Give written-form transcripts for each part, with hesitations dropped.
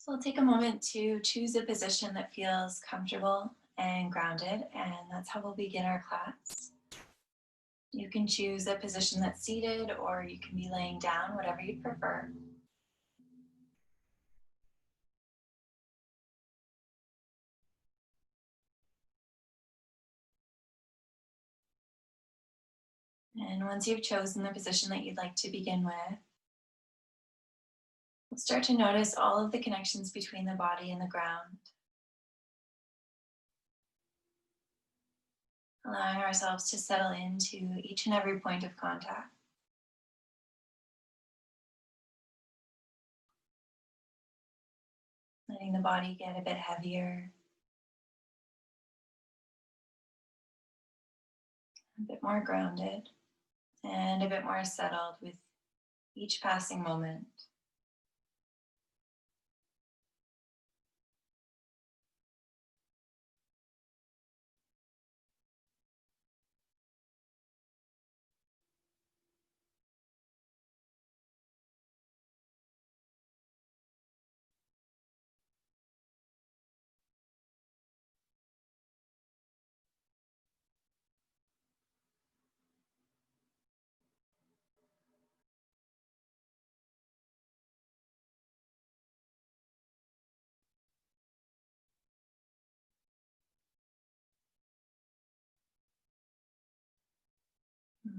So we'll take a moment to choose a position that feels comfortable and grounded, and that's how we'll begin our class. You can choose a position that's seated, or you can be laying down, whatever you prefer. And once you've chosen the position that you'd like to begin with, we'll start to notice all of the connections between the body and the ground, allowing ourselves to settle into each and every point of contact. Letting the body get a bit heavier, a bit more grounded, and a bit more settled with each passing moment.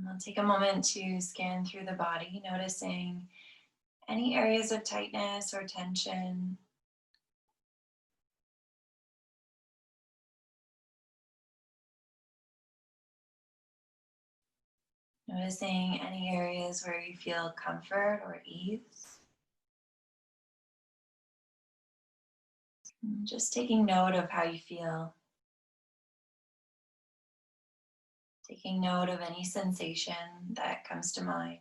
I'll take a moment to scan through the body, noticing any areas of tightness or tension. Noticing any areas where you feel comfort or ease. Just taking note of how you feel. Taking note of any sensation that comes to mind.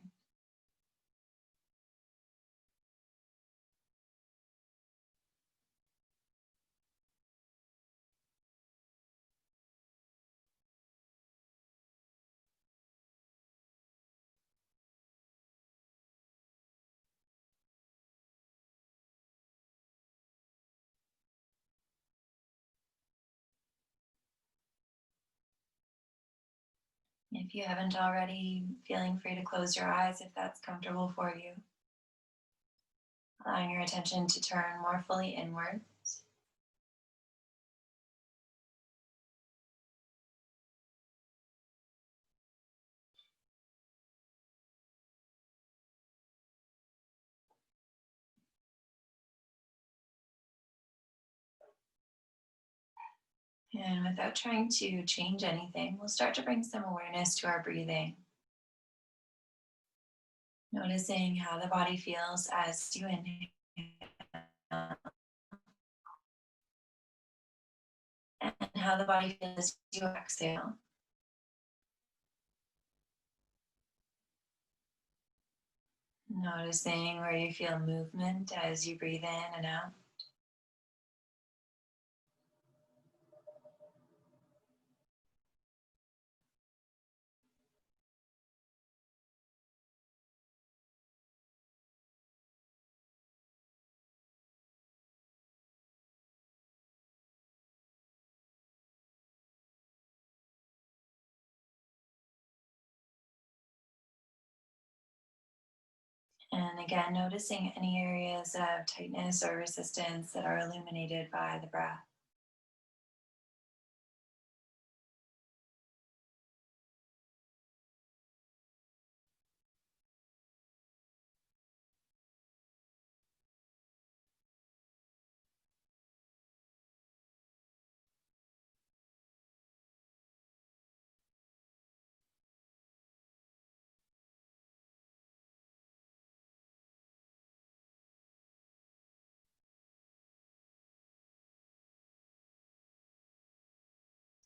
If you haven't already, feeling free to close your eyes if that's comfortable for you. Allowing your attention to turn more fully inwards. And without trying to change anything, we'll start to bring some awareness to our breathing. Noticing how the body feels as you inhale and how the body feels as you exhale. Noticing where you feel movement as you breathe in and out. And again, noticing any areas of tightness or resistance that are illuminated by the breath.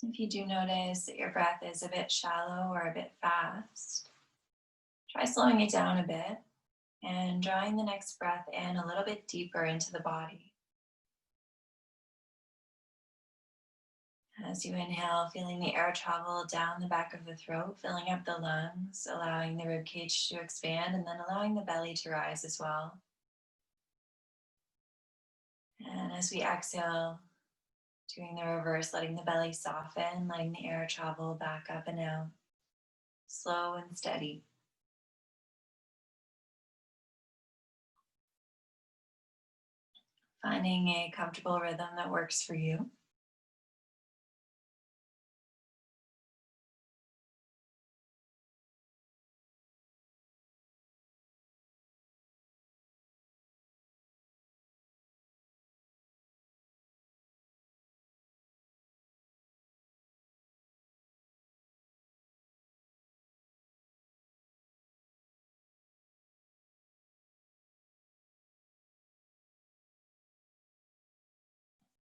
If you do notice that your breath is a bit shallow or a bit fast, try slowing it down a bit and drawing the next breath in a little bit deeper into the body. As you inhale, feeling the air travel down the back of the throat, filling up the lungs, allowing the rib cage to expand, and then allowing the belly to rise as well. And as we exhale, doing the reverse, letting the belly soften, letting the air travel back up and out, slow and steady. Finding a comfortable rhythm that works for you.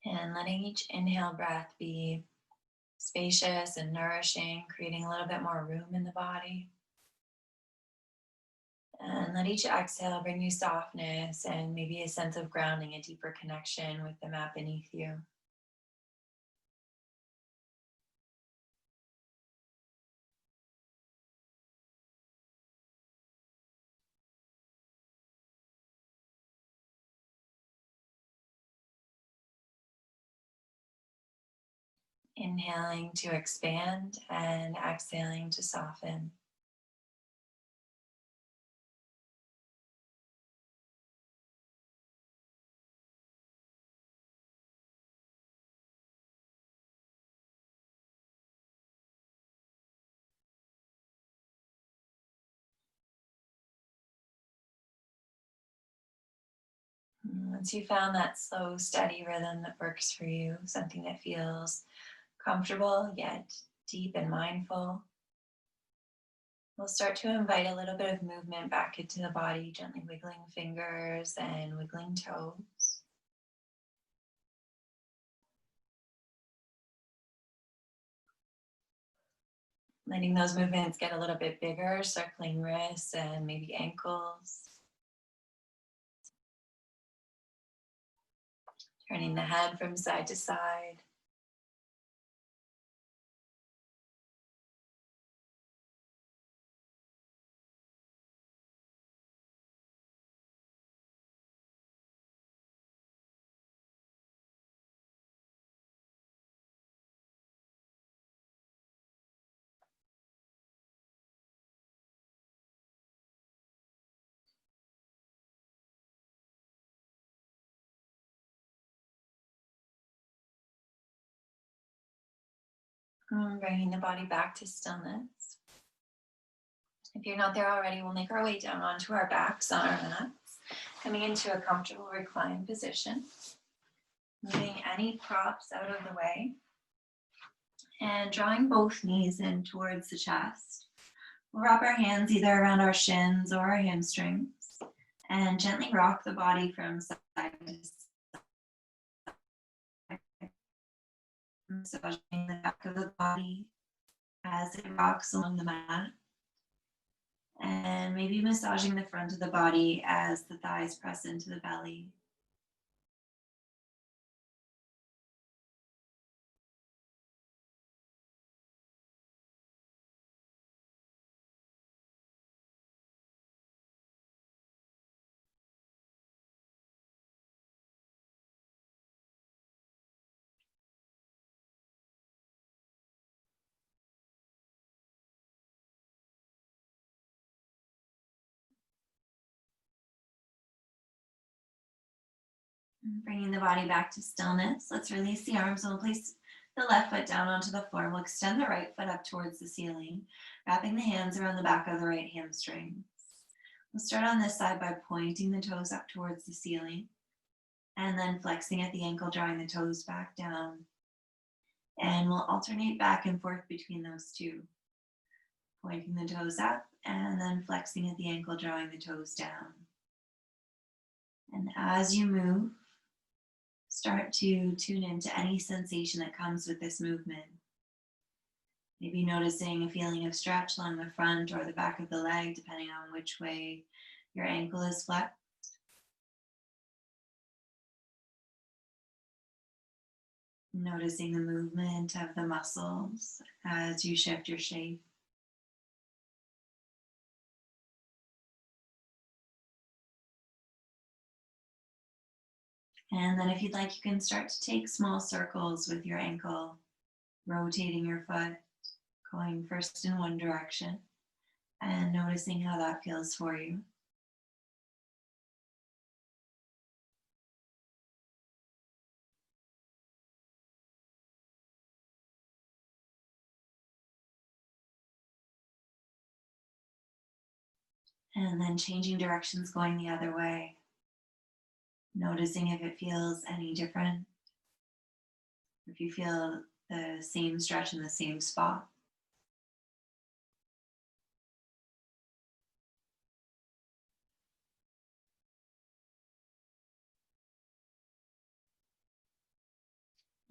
And letting each inhale breath be spacious and nourishing, creating a little bit more room in the body. And let each exhale bring you softness and maybe a sense of grounding, a deeper connection with the mat beneath you. Inhaling to expand and exhaling to soften. Once you found that slow, steady rhythm that works for you, something that feels comfortable yet deep and mindful, we'll start to invite a little bit of movement back into the body, gently wiggling fingers and wiggling toes. Letting those movements get a little bit bigger, circling wrists and maybe ankles. Turning the head from side to side. Bringing the body back to stillness. If you're not there already, we'll make our way down onto our backs on our mats, coming into a comfortable reclined position. Moving any props out of the way and drawing both knees in towards the chest. We'll wrap our hands either around our shins or our hamstrings and gently rock the body from side to side. Massaging the back of the body as it rocks along the mat. And maybe massaging the front of the body as the thighs press into the belly. Bringing the body back to stillness. Let's release the arms and we'll place the left foot down onto the floor. We'll extend the right foot up towards the ceiling, wrapping the hands around the back of the right hamstring. We'll start on this side by pointing the toes up towards the ceiling and then flexing at the ankle, drawing the toes back down. And we'll alternate back and forth between those two. Pointing the toes up and then flexing at the ankle, drawing the toes down. And as you move, start to tune into any sensation that comes with this movement. Maybe noticing a feeling of stretch along the front or the back of the leg, depending on which way your ankle is flexed. Noticing the movement of the muscles as you shift your shape. And then if you'd like, you can start to take small circles with your ankle, rotating your foot, going first in one direction, and noticing how that feels for you. And then changing directions, going the other way, noticing if it feels any different, if you feel the same stretch in the same spot.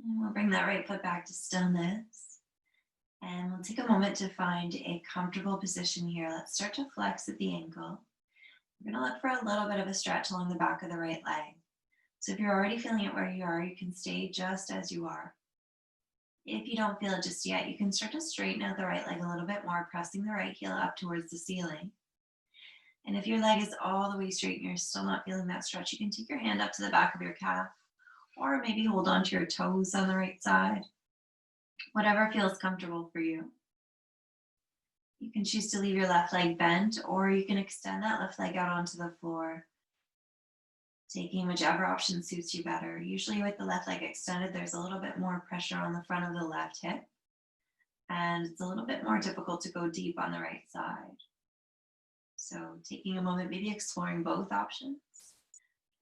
And we'll bring that right foot back to stillness. And we'll take a moment to find a comfortable position here. Let's start to flex at the ankle. We're going to look for a little bit of a stretch along the back of the right leg. So if you're already feeling it where you are, you can stay just as you are. If you don't feel it just yet, you can start to straighten out the right leg a little bit more, pressing the right heel up towards the ceiling. And if your leg is all the way straight and you're still not feeling that stretch, you can take your hand up to the back of your calf, or maybe hold on to your toes on the right side, whatever feels comfortable for you. You can choose to leave your left leg bent, or you can extend that left leg out onto the floor, taking whichever option suits you better. Usually with the left leg extended, there's a little bit more pressure on the front of the left hip, and it's a little bit more difficult to go deep on the right side. So taking a moment, maybe exploring both options,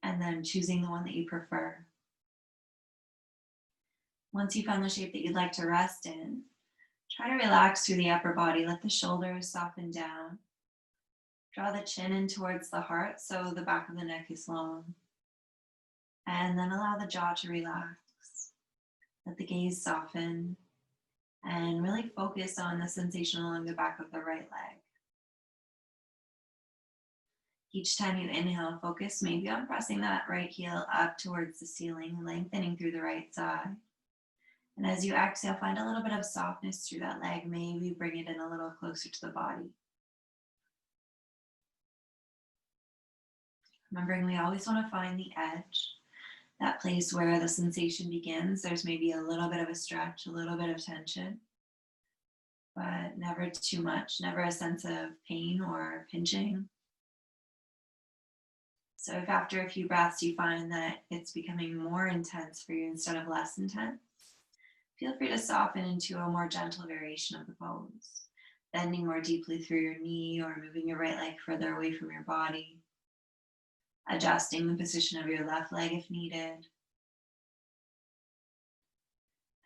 and then choosing the one that you prefer. Once you found the shape that you'd like to rest in, try to relax through the upper body. Let the shoulders soften down. Draw the chin in towards the heart so the back of the neck is long. And then allow the jaw to relax. Let the gaze soften and really focus on the sensation along the back of the right leg. Each time you inhale, focus maybe on pressing that right heel up towards the ceiling, lengthening through the right side. And as you exhale, find a little bit of softness through that leg. Maybe bring it in a little closer to the body. Remembering we always want to find the edge, that place where the sensation begins. There's maybe a little bit of a stretch, a little bit of tension, but never too much, never a sense of pain or pinching. So if after a few breaths you find that it's becoming more intense for you instead of less intense, feel free to soften into a more gentle variation of the pose, bending more deeply through your knee or moving your right leg further away from your body, adjusting the position of your left leg if needed.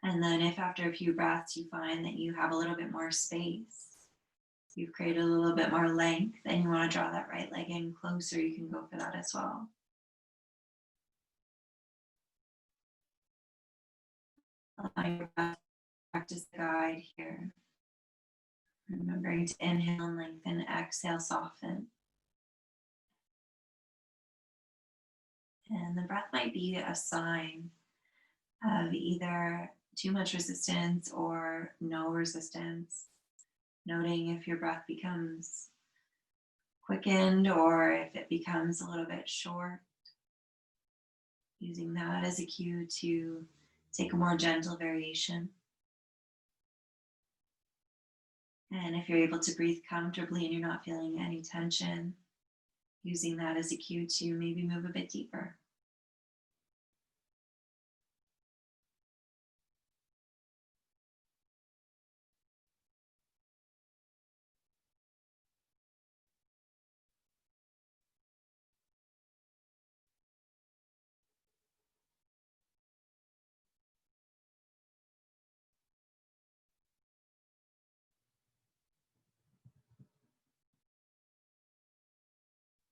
And then if after a few breaths you find that you have a little bit more space, you've created a little bit more length and you want to draw that right leg in closer, you can go for that as well. Allow your breath to practice the guide here. Remembering to inhale and lengthen, exhale, soften. And the breath might be a sign of either too much resistance or no resistance. Noting if your breath becomes quickened or if it becomes a little bit short. Using that as a cue to take a more gentle variation. And if you're able to breathe comfortably and you're not feeling any tension, using that as a cue to maybe move a bit deeper.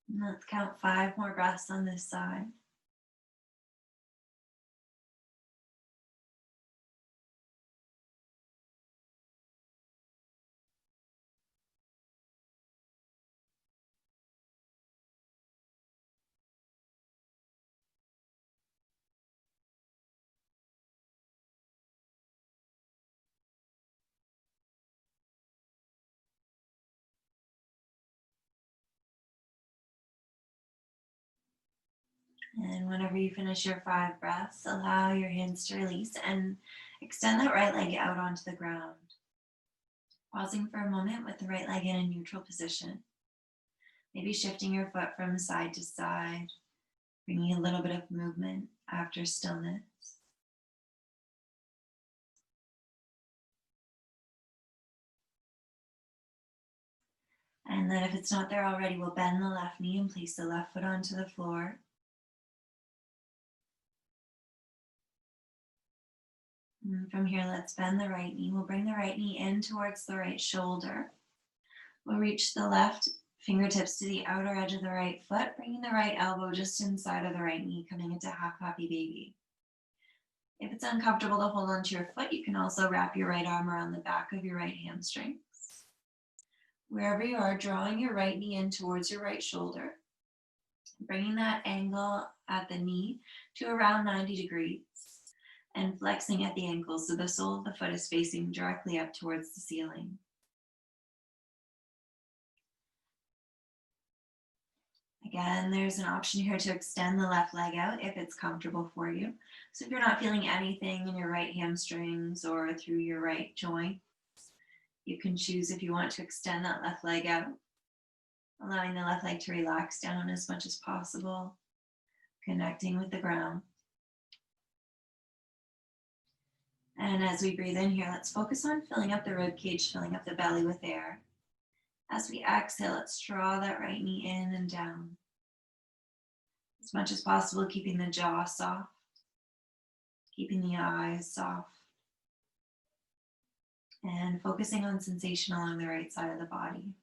And let's count 5 more breaths on this side. And whenever you finish your 5 breaths, allow your hands to release and extend that right leg out onto the ground. Pausing for a moment with the right leg in a neutral position. Maybe shifting your foot from side to side, bringing a little bit of movement after stillness. And then if it's not there already, we'll bend the left knee and place the left foot onto the floor. And from here, let's bend the right knee. We'll bring the right knee in towards the right shoulder. We'll reach the left fingertips to the outer edge of the right foot, bringing the right elbow just inside of the right knee, coming into half happy baby. If it's uncomfortable to hold onto your foot, you can also wrap your right arm around the back of your right hamstrings. Wherever you are, drawing your right knee in towards your right shoulder, bringing that angle at the knee to around 90 degrees and flexing at the ankle so the sole of the foot is facing directly up towards the ceiling. Again, there's an option here to extend the left leg out if it's comfortable for you. So if you're not feeling anything in your right hamstrings or through your right joint, you can choose if you want to extend that left leg out, allowing the left leg to relax down as much as possible, connecting with the ground. And as we breathe in here, let's focus on filling up the rib cage, filling up the belly with air. As we exhale, let's draw that right knee in and down. As much as possible, keeping the jaw soft, keeping the eyes soft, and focusing on sensation along the right side of the body.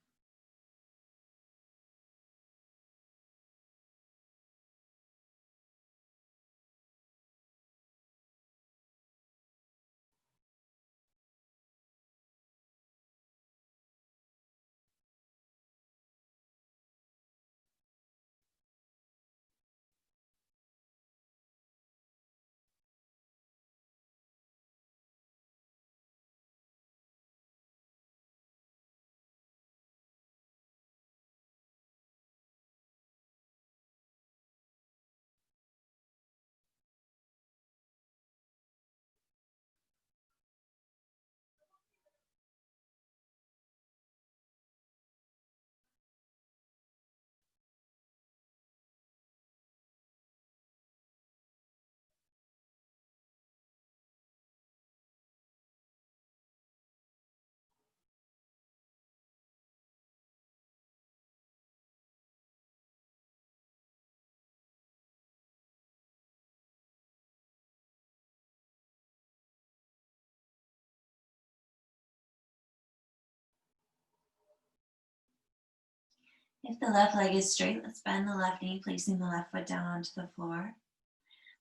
If the left leg is straight, let's bend the left knee, placing the left foot down onto the floor.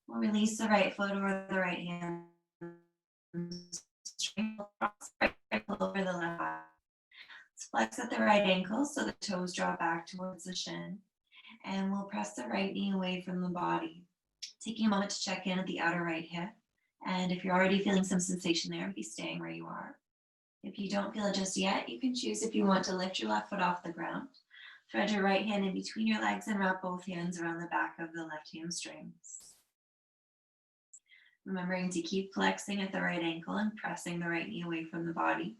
We'll release the right foot or the right hand. Cross the right ankle over the left. Let's flex at the right ankle so the toes draw back towards the shin. And we'll press the right knee away from the body. Taking a moment to check in at the outer right hip. And if you're already feeling some sensation there, be staying where you are. If you don't feel it just yet, you can choose if you want to lift your left foot off the ground. Thread your right hand in between your legs and wrap both hands around the back of the left hamstrings. Remembering to keep flexing at the right ankle and pressing the right knee away from the body.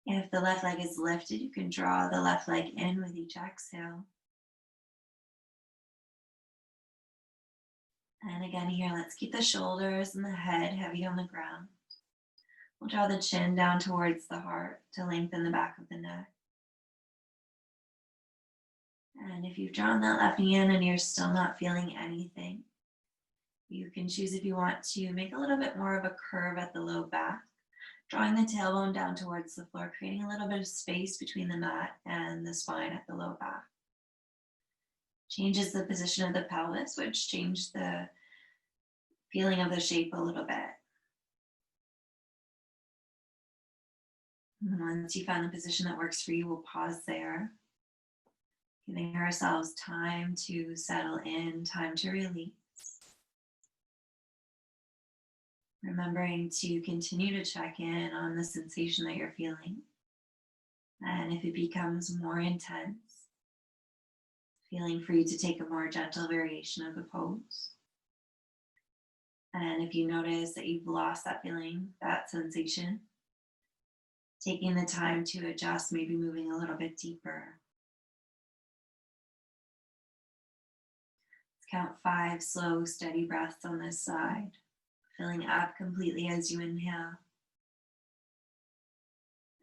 If the left leg is lifted, you can draw the left leg in with each exhale. And again here, let's keep the shoulders and the head heavy on the ground. We'll draw the chin down towards the heart to lengthen the back of the neck. And if you've drawn that left knee in and you're still not feeling anything, you can choose if you want to make a little bit more of a curve at the low back, drawing the tailbone down towards the floor, creating a little bit of space between the mat and the spine at the low back. Changes the position of the pelvis, which changes the feeling of the shape a little bit. And once you find the position that works for you, we'll pause there, giving ourselves time to settle in, time to release. Remembering to continue to check in on the sensation that you're feeling. And if it becomes more intense, feeling free to take a more gentle variation of the pose. And if you notice that you've lost that feeling, that sensation, taking the time to adjust, maybe moving a little bit deeper. Let's count 5 slow, steady breaths on this side, filling up completely as you inhale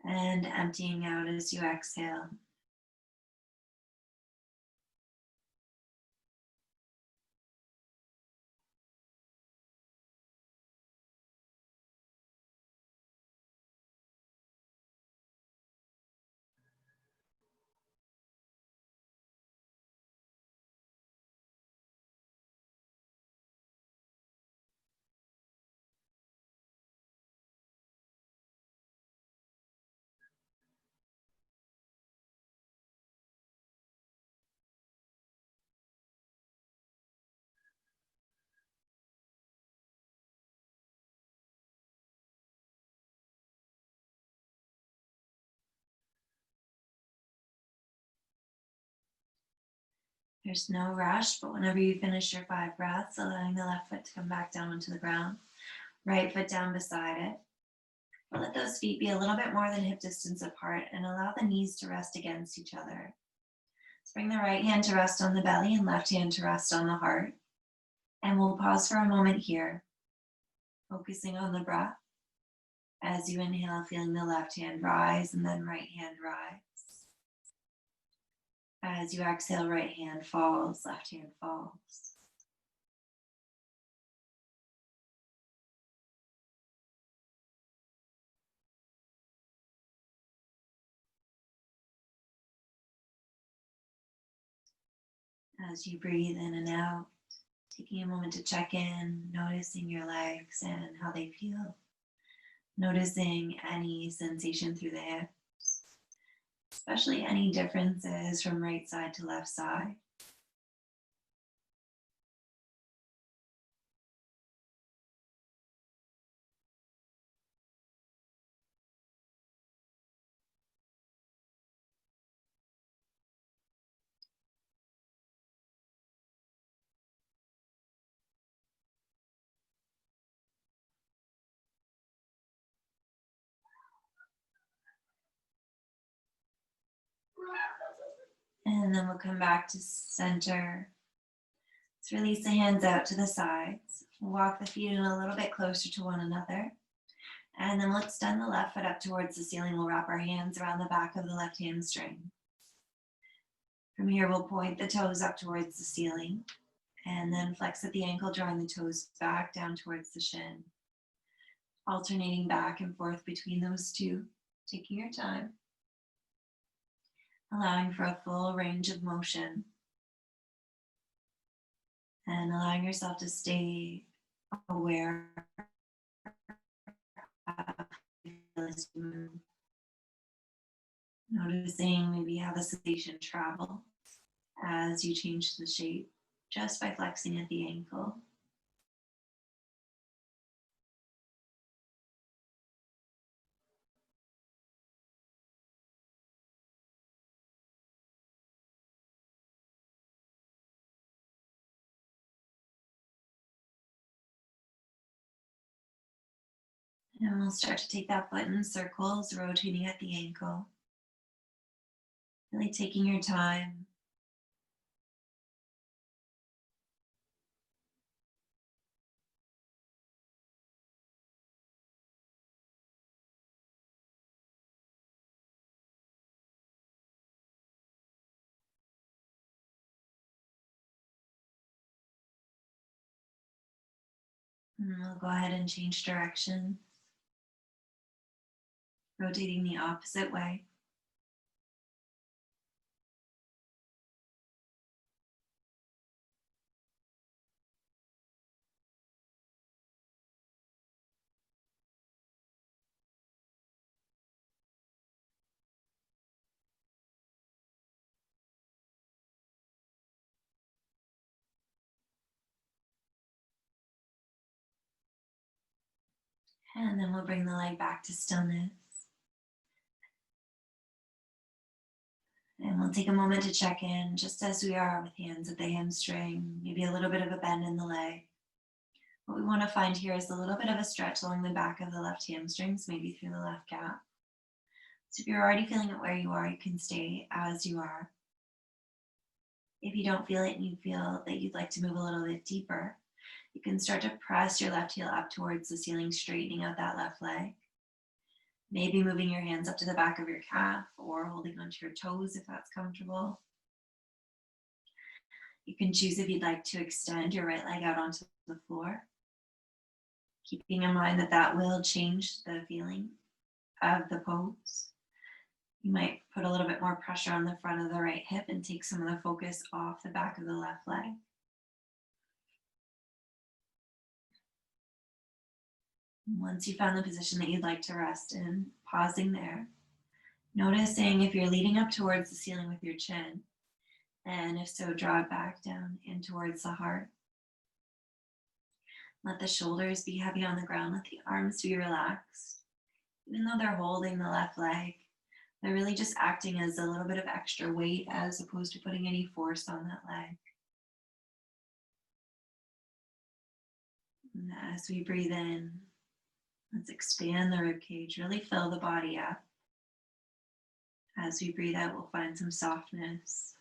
and emptying out as you exhale. There's no rush, but whenever you finish your 5 breaths, allowing the left foot to come back down onto the ground, right foot down beside it. Let those feet be a little bit more than hip distance apart and allow the knees to rest against each other. Let's bring the right hand to rest on the belly and left hand to rest on the heart. And we'll pause for a moment here, focusing on the breath. As you inhale, feeling the left hand rise and then right hand rise. As you exhale, right hand falls, left hand falls. As you breathe in and out, taking a moment to check in, noticing your legs and how they feel. Noticing any sensation through the hips, especially any differences from right side to left side. And then we'll come back to center. Let's release the hands out to the sides. We'll walk the feet in a little bit closer to one another. And then we'll extend the left foot up towards the ceiling. We'll wrap our hands around the back of the left hamstring. From here, we'll point the toes up towards the ceiling. And then flex at the ankle, drawing the toes back down towards the shin. Alternating back and forth between those two, taking your time. Allowing for a full range of motion. And allowing yourself to stay aware of as you move. Noticing maybe how the sensation travels as you change the shape just by flexing at the ankle. And we'll start to take that foot in circles, rotating at the ankle. Really taking your time. And we'll go ahead and change direction. Rotating the opposite way. And then we'll bring the leg back to stillness. And we'll take a moment to check in just as we are with hands at the hamstring, maybe a little bit of a bend in the leg. What we want to find here is a little bit of a stretch along the back of the left hamstrings, maybe through the left calf. So if you're already feeling it where you are, you can stay as you are. If you don't feel it and you feel that you'd like to move a little bit deeper, you can start to press your left heel up towards the ceiling, straightening out that left leg. Maybe moving your hands up to the back of your calf or holding onto your toes if that's comfortable. You can choose if you'd like to extend your right leg out onto the floor, keeping in mind that that will change the feeling of the pose. You might put a little bit more pressure on the front of the right hip and take some of the focus off the back of the left leg. Once you found the position that you'd like to rest in, pausing there, noticing if you're leading up towards the ceiling with your chin, and if so, draw it back down in towards the heart. Let the shoulders be heavy on the ground, let the arms be relaxed. Even though they're holding the left leg, they're really just acting as a little bit of extra weight as opposed to putting any force on that leg. And as we breathe in, let's expand the rib cage, really fill the body up. As we breathe out, we'll find some softness.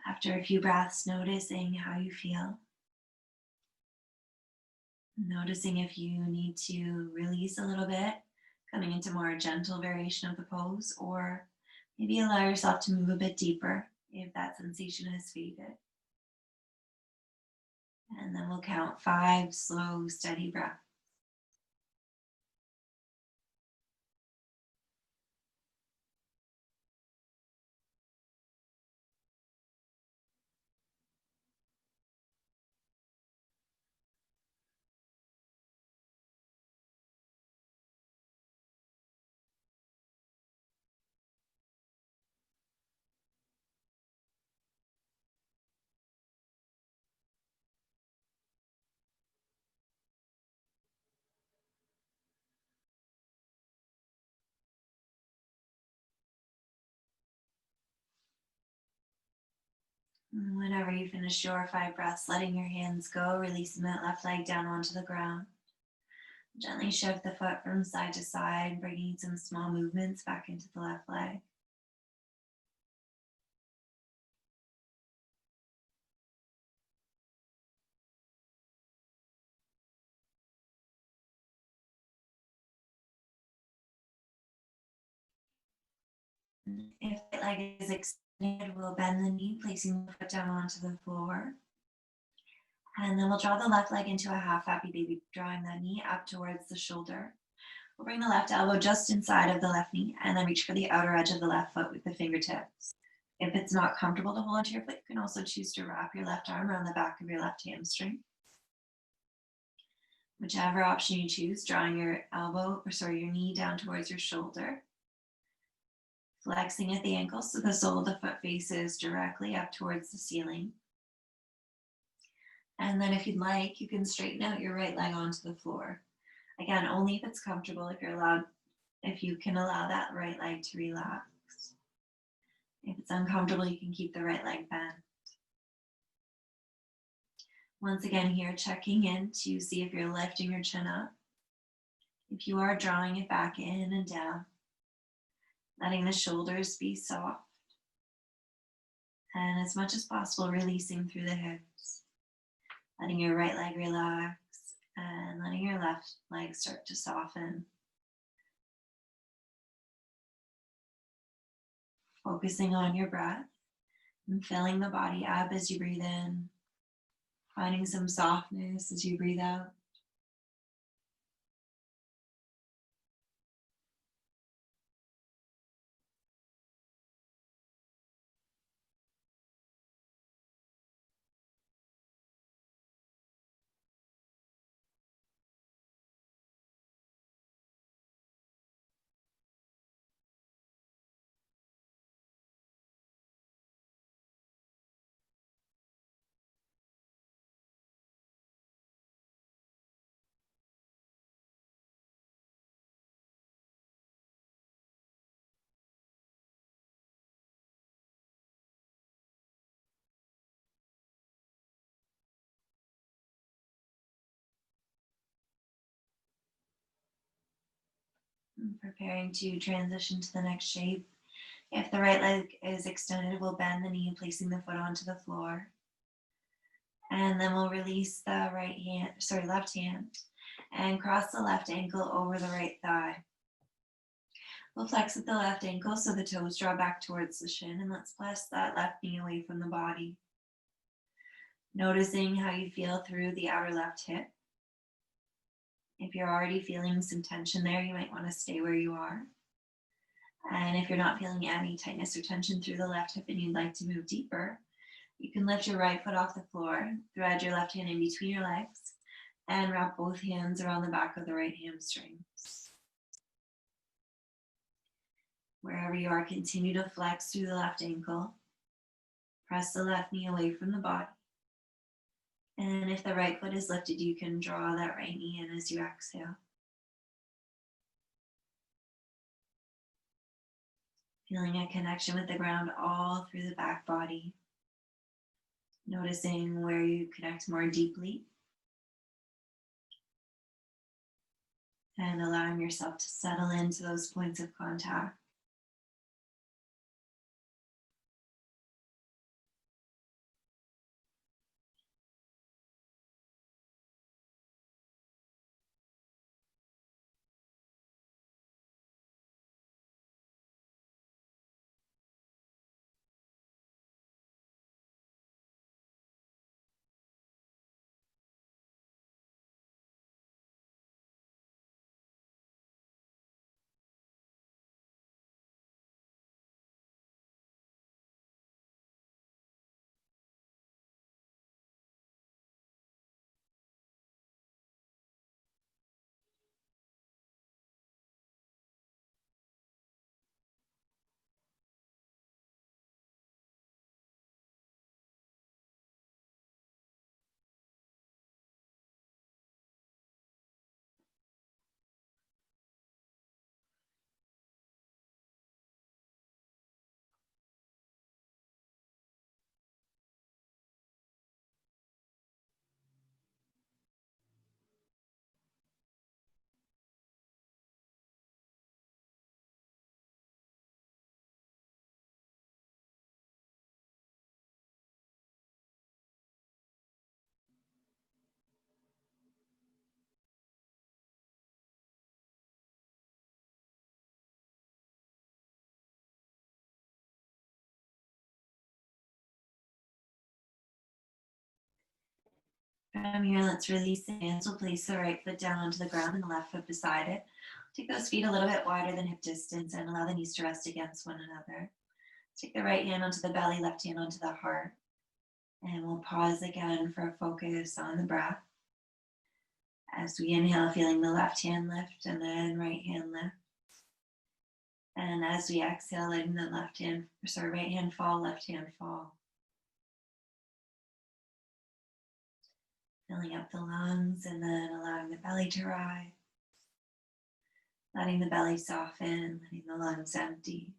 After a few breaths, noticing how you feel. Noticing if you need to release a little bit, coming into more gentle variation of the pose, or maybe allow yourself to move a bit deeper if that sensation has faded. And then we'll count 5 slow, steady breaths. And whenever you finish your 5 breaths, letting your hands go, releasing that left leg down onto the ground. Gently shift the foot from side to side, bringing some small movements back into the left leg. If the leg is extended, we'll bend the knee, placing the foot down onto the floor. And then we'll draw the left leg into a half happy baby, drawing the knee up towards the shoulder. We'll bring the left elbow just inside of the left knee and then reach for the outer edge of the left foot with the fingertips. If it's not comfortable to hold onto your foot, you can also choose to wrap your left arm around the back of your left hamstring. Whichever option you choose, drawing your your knee down towards your shoulder. Flexing at the ankle so the sole of the foot faces directly up towards the ceiling. And then if you'd like, you can straighten out your right leg onto the floor. Again, only if it's comfortable, if you can allow that right leg to relax. If it's uncomfortable, you can keep the right leg bent. Once again here, checking in to see if you're lifting your chin up. If you are, drawing it back in and down. Letting the shoulders be soft. And as much as possible, releasing through the hips. Letting your right leg relax and letting your left leg start to soften. Focusing on your breath and filling the body up as you breathe in. Finding some softness as you breathe out. Preparing to transition to the next shape. If the right leg is extended, we'll bend the knee, placing the foot onto the floor. And then we'll release the left hand, and cross the left ankle over the right thigh. We'll flex at the left ankle so the toes draw back towards the shin, and let's press that left knee away from the body. Noticing how you feel through the outer left hip. If you're already feeling some tension there, you might want to stay where you are. And if you're not feeling any tightness or tension through the left hip and you'd like to move deeper, you can lift your right foot off the floor, thread your left hand in between your legs, and wrap both hands around the back of the right hamstrings. Wherever you are, continue to flex through the left ankle. Press the left knee away from the body. And if the right foot is lifted, you can draw that right knee in as you exhale. Feeling a connection with the ground all through the back body. Noticing where you connect more deeply. And allowing yourself to settle into those points of contact. From here, let's release the hands. We'll place the right foot down onto the ground and the left foot beside it. Take those feet a little bit wider than hip distance and allow the knees to rest against one another. Take the right hand onto the belly, left hand onto the heart. And we'll pause again for a focus on the breath. As we inhale, feeling the left hand lift and then right hand lift. And as we exhale, letting the right hand fall, left hand fall. Filling up the lungs and then allowing the belly to rise. Letting the belly soften, letting the lungs empty.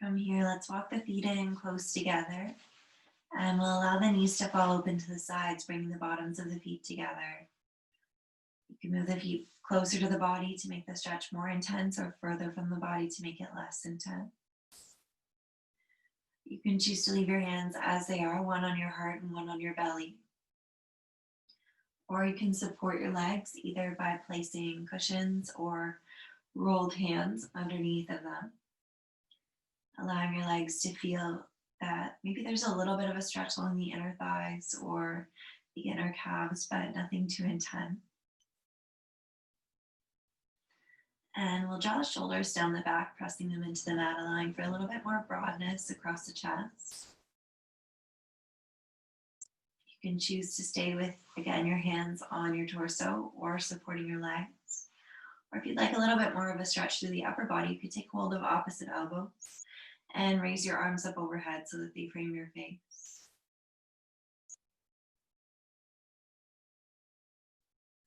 From here, let's walk the feet in close together. And we'll allow the knees to fall open to the sides, bringing the bottoms of the feet together. You can move the feet closer to the body to make the stretch more intense or further from the body to make it less intense. You can choose to leave your hands as they are, one on your heart and one on your belly. Or you can support your legs either by placing cushions or rolled hands underneath of them. Allowing your legs to feel that maybe there's a little bit of a stretch along the inner thighs or the inner calves, but nothing too intense. And we'll draw the shoulders down the back, pressing them into the mat, allowing for a little bit more broadness across the chest. You can choose to stay with, again, your hands on your torso or supporting your legs. Or if you'd like a little bit more of a stretch through the upper body, you could take hold of opposite elbows and raise your arms up overhead so that they frame your face.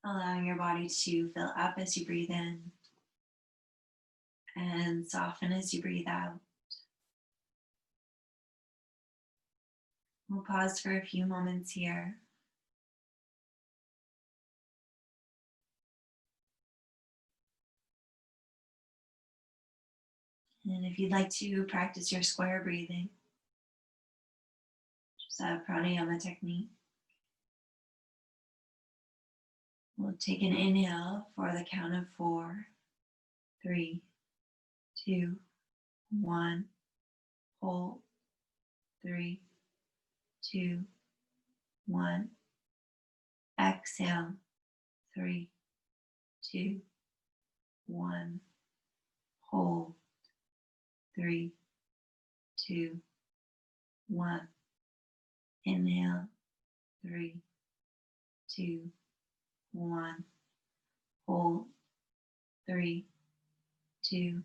Allowing your body to fill up as you breathe in and soften as you breathe out. We'll pause for a few moments here. And if you'd like to practice your square breathing, just a pranayama technique, we'll take an inhale for the count of 4, 3, 2, 1. Hold. 3, 2, 1. Exhale. 3, 2, 1. Hold. 3, 2, 1. Inhale. 3, 2, 1. Hold. 3, 2,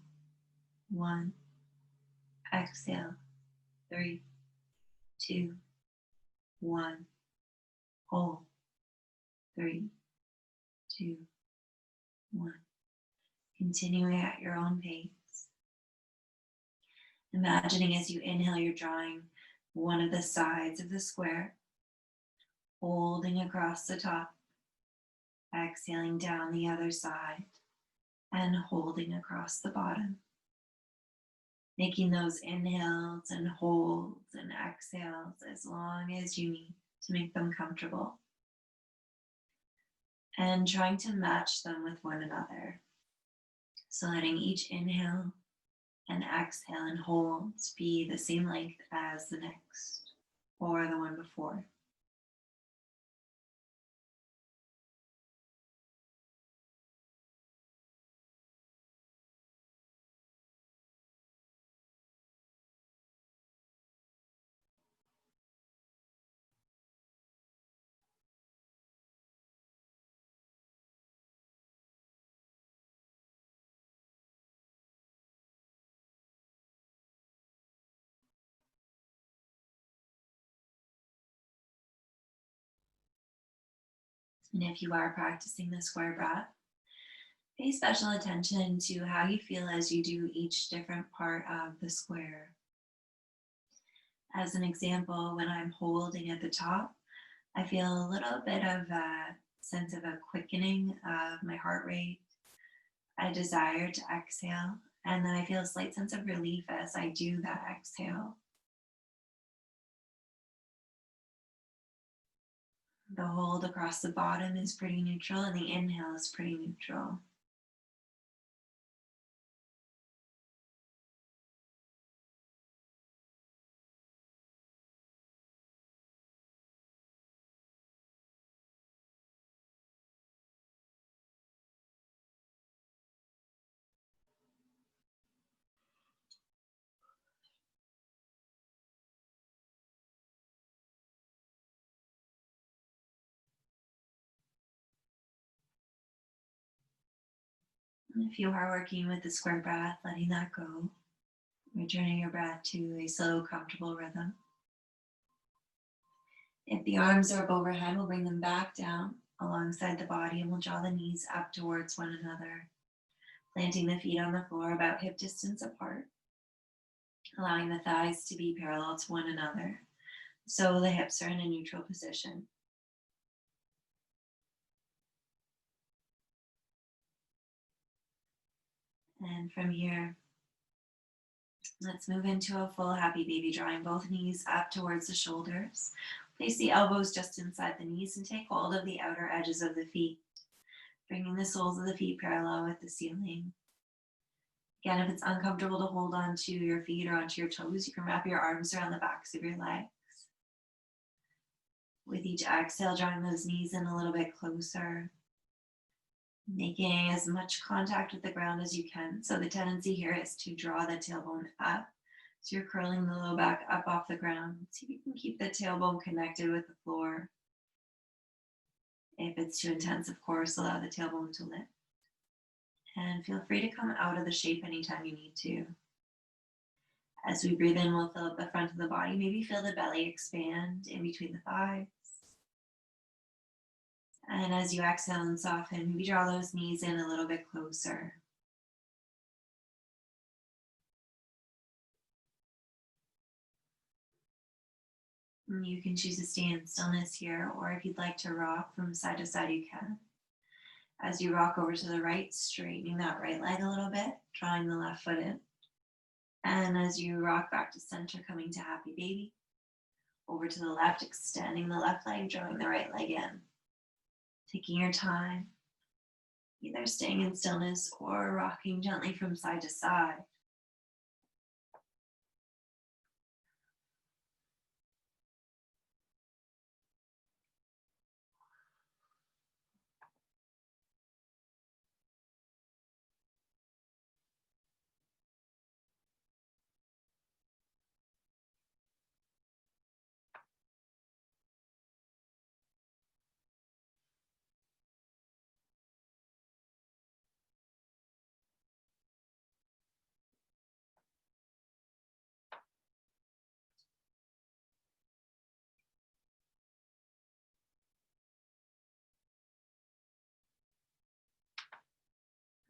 1. Exhale. 3, 2, 1. Hold. 3, 2, 1. Continuing at your own pace. Imagining as you inhale, you're drawing one of the sides of the square, holding across the top, exhaling down the other side, and holding across the bottom. Making those inhales and holds and exhales as long as you need to make them comfortable. And trying to match them with one another. So letting each inhale and exhale and holds be the same length as the next or the one before. And if you are practicing the square breath, pay special attention to how you feel as you do each different part of the square. As an example, when I'm holding at the top, I feel a little bit of a sense of a quickening of my heart rate. I desire to exhale, and then I feel a slight sense of relief as I do that exhale. The hold across the bottom is pretty neutral, and the inhale is pretty neutral. If you are working with the square breath, letting that go, returning your breath to a slow, comfortable rhythm. If the arms are up overhead, we'll bring them back down alongside the body and we'll draw the knees up towards one another, planting the feet on the floor about hip distance apart, allowing the thighs to be parallel to one another, so the hips are in a neutral position. And from here, let's move into a full happy baby, drawing both knees up towards the shoulders. Place the elbows just inside the knees and take hold of the outer edges of the feet, bringing the soles of the feet parallel with the ceiling. Again, if it's uncomfortable to hold onto your feet or onto your toes, you can wrap your arms around the backs of your legs. With each exhale, drawing those knees in a little bit closer. making as much contact with the ground as you can. So the tendency here is to draw the tailbone up. So you're curling the low back up off the ground. See if you can keep the tailbone connected with the floor. If it's too intense, of course, allow the tailbone to lift. And feel free to come out of the shape anytime you need to. As we breathe in, we'll fill up the front of the body. Maybe feel the belly expand in between the thighs. And as you exhale and soften, maybe draw those knees in a little bit closer. And you can choose to stay in stillness here, or if you'd like to rock from side to side, you can. As you rock over to the right, straightening that right leg a little bit, drawing the left foot in. And as you rock back to center, coming to happy baby. Over to the left, extending the left leg, drawing the right leg in. Taking your time, either staying in stillness or rocking gently from side to side.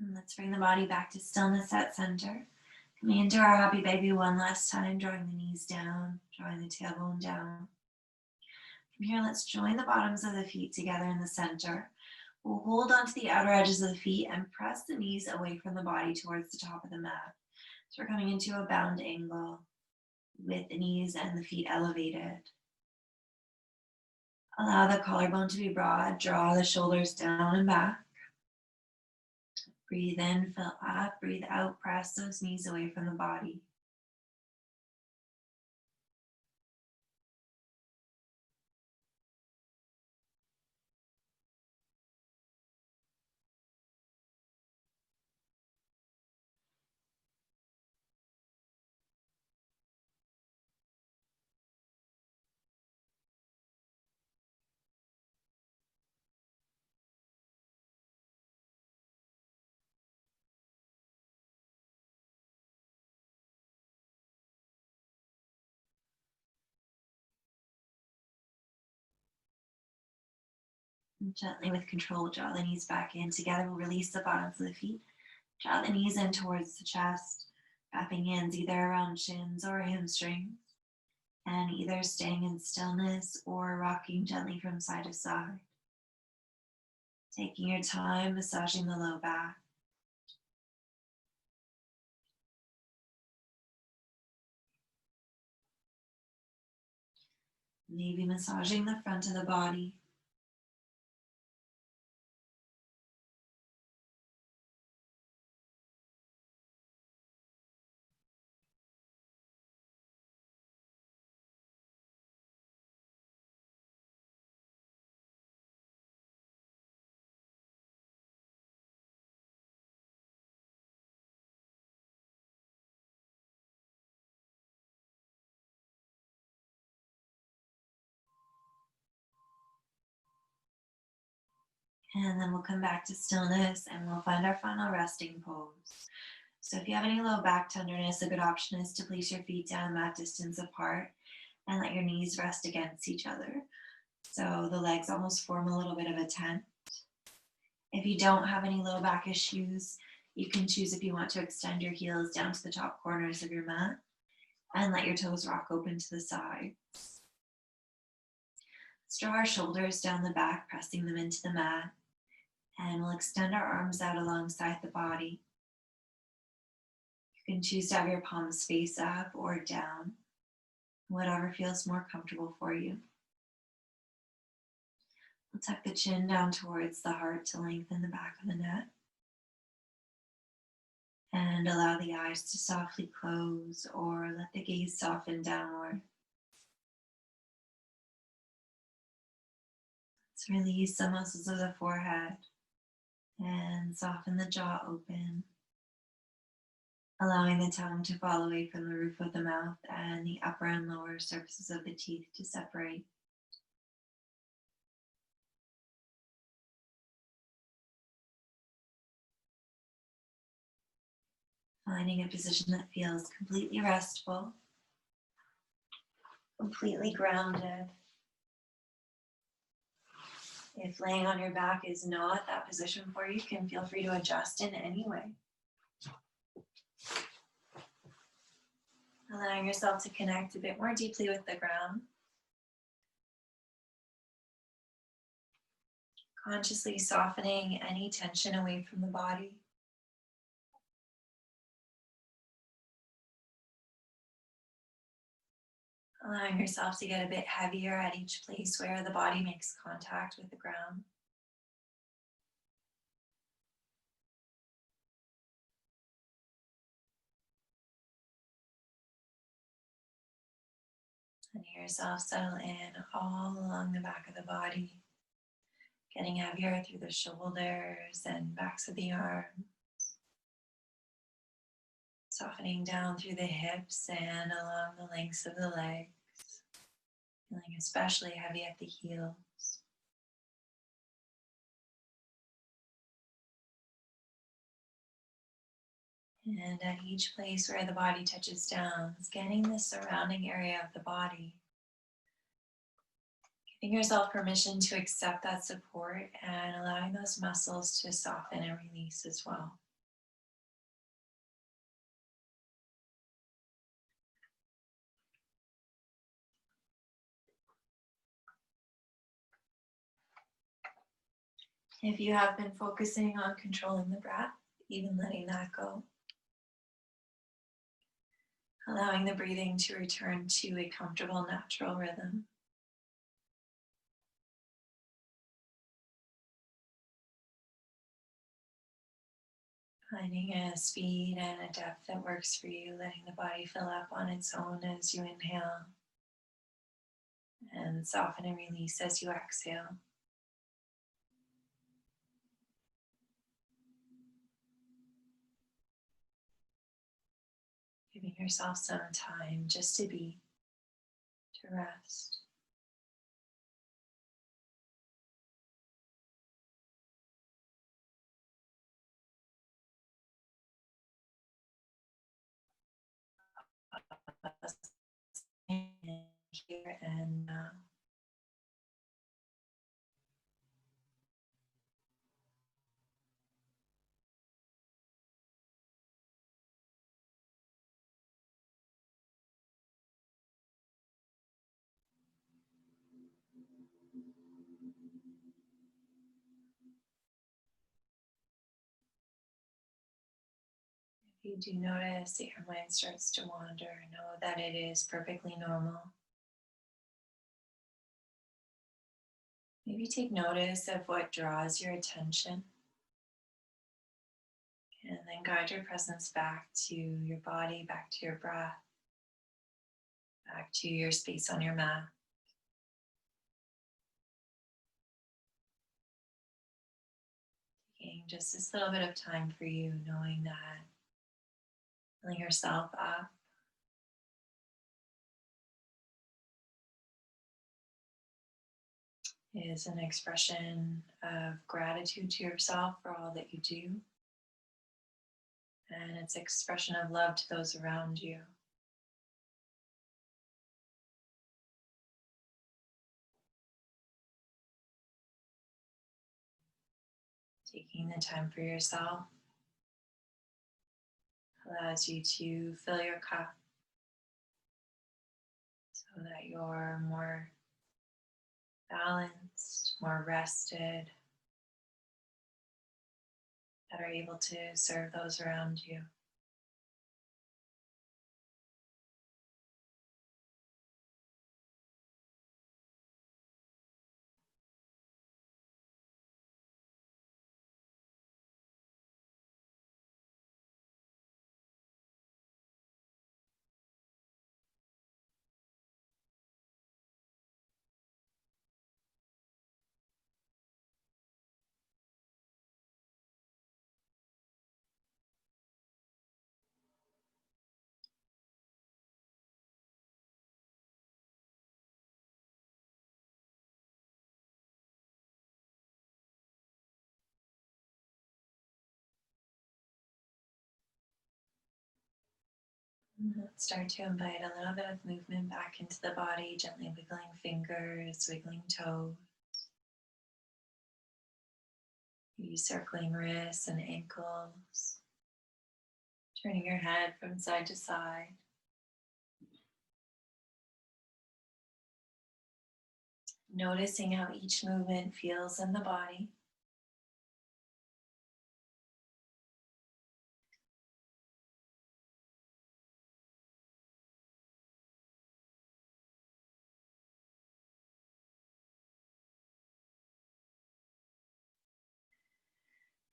And let's bring the body back to stillness at center. Coming into our happy baby one last time, drawing the knees down, drawing the tailbone down. From here, let's join the bottoms of the feet together in the center. We'll hold onto the outer edges of the feet and press the knees away from the body towards the top of the mat. So we're coming into a bound angle with the knees and the feet elevated. Allow the collarbone to be broad, draw the shoulders down and back. Breathe in, fill up, breathe out, press those knees away from the body. And gently with control, draw the knees back in. Together, we'll release the bottoms of the feet. Draw the knees in towards the chest, wrapping hands either around shins or hamstrings, and either staying in stillness or rocking gently from side to side. Taking your time, massaging the low back. Maybe massaging the front of the body. And then we'll come back to stillness and we'll find our final resting pose. So if you have any low back tenderness, a good option is to place your feet down mat distance apart and let your knees rest against each other. So the legs almost form a little bit of a tent. If you don't have any low back issues, you can choose if you want to extend your heels down to the top corners of your mat and let your toes rock open to the sides. Let's draw our shoulders down the back, pressing them into the mat. And we'll extend our arms out alongside the body. You can choose to have your palms face up or down, whatever feels more comfortable for you. We'll tuck the chin down towards the heart to lengthen the back of the neck. And allow the eyes to softly close or let the gaze soften downward. Let's release the muscles of the forehead. And soften the jaw open, allowing the tongue to fall away from the roof of the mouth and the upper and lower surfaces of the teeth to separate. Finding a position that feels completely restful, completely grounded. If laying on your back is not that position for you, you can feel free to adjust in any way. Allowing yourself to connect a bit more deeply with the ground. Consciously softening any tension away from the body. Allowing yourself to get a bit heavier at each place where the body makes contact with the ground. And yourself settle in all along the back of the body, getting heavier through the shoulders and backs of the arms, softening down through the hips and along the lengths of the legs, feeling especially heavy at the heels. And at each place where the body touches down, scanning the surrounding area of the body, giving yourself permission to accept that support and allowing those muscles to soften and release as well. If you have been focusing on controlling the breath, even letting that go, allowing the breathing to return to a comfortable, natural rhythm. Finding a speed and a depth that works for you, letting the body fill up on its own as you inhale and soften and release as you exhale. Giving yourself some time just to be, to rest. Here and now. If you do notice that your mind starts to wander, know that it is perfectly normal. Maybe take notice of what draws your attention. And then guide your presence back to your body, back to your breath, back to your space on your mat. Taking just this little bit of time for you, knowing that filling yourself up is an expression of gratitude to yourself for all that you do. And it's expression of love to those around you. Taking the time for yourself allows you to fill your cup so that you're more balanced, more rested, that are able to serve those around you. Let's start to invite a little bit of movement back into the body, gently wiggling fingers, wiggling toes, maybe circling wrists and ankles, turning your head from side to side. Noticing how each movement feels in the body.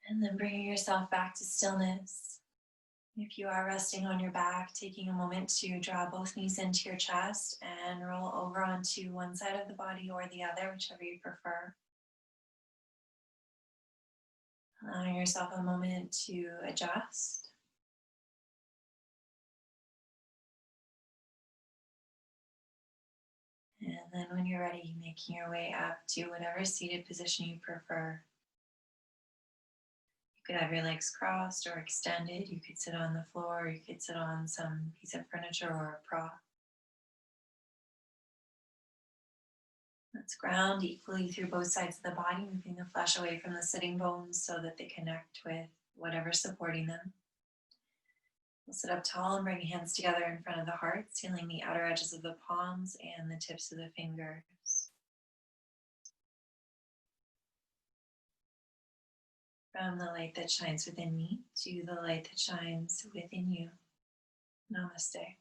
And then bringing yourself back to stillness. If you are resting on your back, taking a moment to draw both knees into your chest and roll over onto one side of the body or the other, whichever you prefer. Allowing yourself a moment to adjust. And then when you're ready, making your way up to whatever seated position you prefer. You could have your legs crossed or extended. You could sit on the floor. You could sit on some piece of furniture or a prop. Let's ground equally through both sides of the body, moving the flesh away from the sitting bones so that they connect with whatever's supporting them. We'll sit up tall and bring hands together in front of the heart, sealing the outer edges of the palms and the tips of the fingers. From the light that shines within me to the light that shines within you. Namaste.